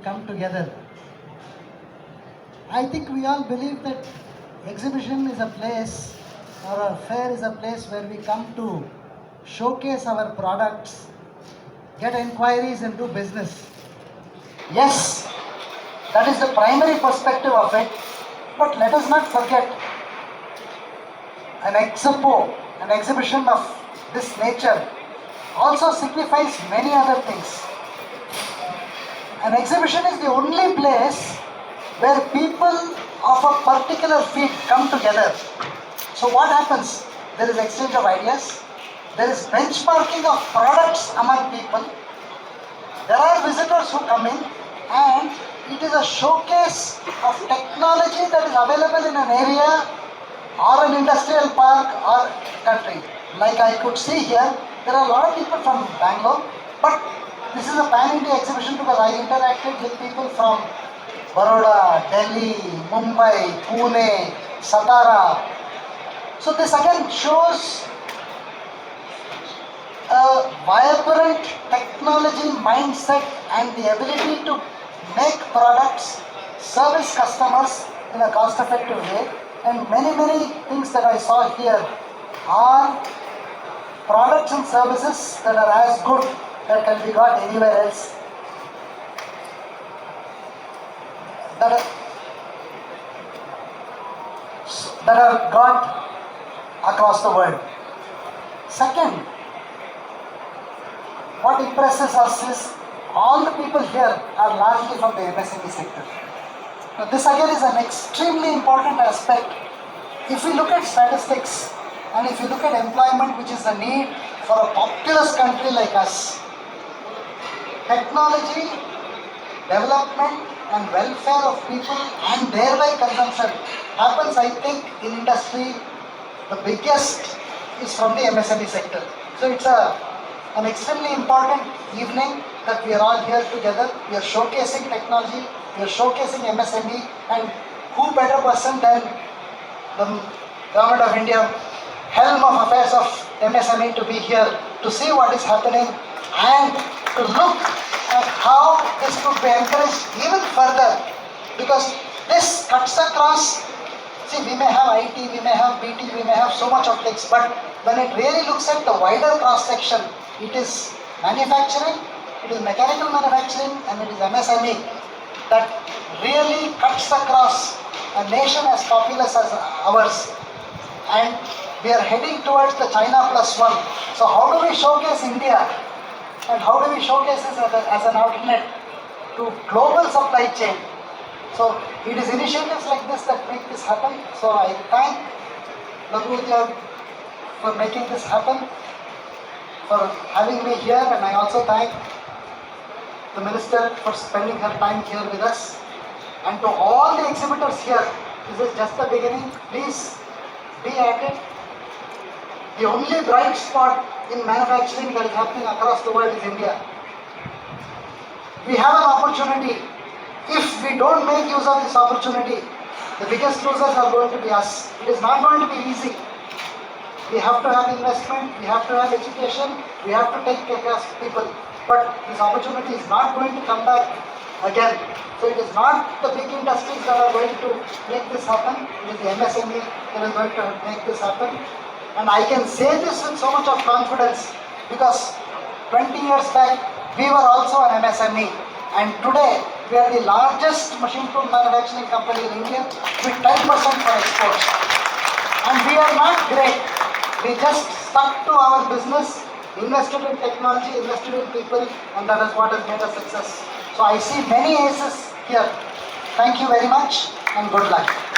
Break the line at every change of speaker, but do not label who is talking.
come together. I think we all believe that exhibition is a place or a fair is a place where we come to showcase our products, get inquiries and do business. Yes, that is the primary perspective of it, but let us not forget an expo, an exhibition of this nature also signifies many other things. An exhibition is the only place where people of a particular field come together. So what happens? There is exchange of ideas, there is benchmarking of products among people, there are visitors who come in, and it is a showcase of technology that is available in an area or an industrial park or country. Like I could see here, there are a lot of people from Bangalore, but this is a pan-India exhibition because I interacted with people from Baroda, Delhi, Mumbai, Pune, Satara. So this again shows a vibrant technology mindset and the ability to make products, service customers in a cost-effective way. And many things that I saw here are products and services that are as good that can be got anywhere else. That are got across the world. Second, what impresses us is all the people here are largely from the MSME sector. Now this again is an extremely important aspect. If we look at statistics and if you look at employment, which is the need for a populous country like us, technology, development and welfare of people and thereby consumption happens, I think, in industry. The biggest is from the MSME sector. So it's an extremely important evening that we are all here together. We are showcasing technology, we are showcasing MSME, and who better person than the Government of India, helm of affairs of MSME, to be here to see what is happening and to look at how this could be encouraged even further, because this cuts across. See, we may have IT, we may have BT, we may have so much of things, but when it really looks at the wider cross section, it is manufacturing, it is mechanical manufacturing, and it is MSME that really cuts across a nation as populous as ours. And we are heading towards the China plus one. So how do we showcase India and how do we showcase this as an alternate to global supply chain? So it is initiatives like this that make this happen. So I thank Laghu Udyog for making this happen, for having me here, and I also thank the Minister for spending her time here with us. And to all the exhibitors here, this is just the beginning. Please be at it. The only bright spot in manufacturing that is happening across the world is India. We have an opportunity. If we don't make use of this opportunity, the biggest losers are going to be us. It is not going to be easy. We have to have investment, we have to have education, we have to take care of people. But this opportunity is not going to come back again. So it is not the big industries that are going to make this happen. It is the MSME that is going to make this happen. And I can say this with so much of confidence because 20 years back, we were also an MSME. And today, we are the largest machine tool manufacturing company in India with 10% for exports. And we are not great. We just stuck to our business, invested in technology, invested in people, and that is what has made us success. So I see many aces here. Thank you very much and good luck.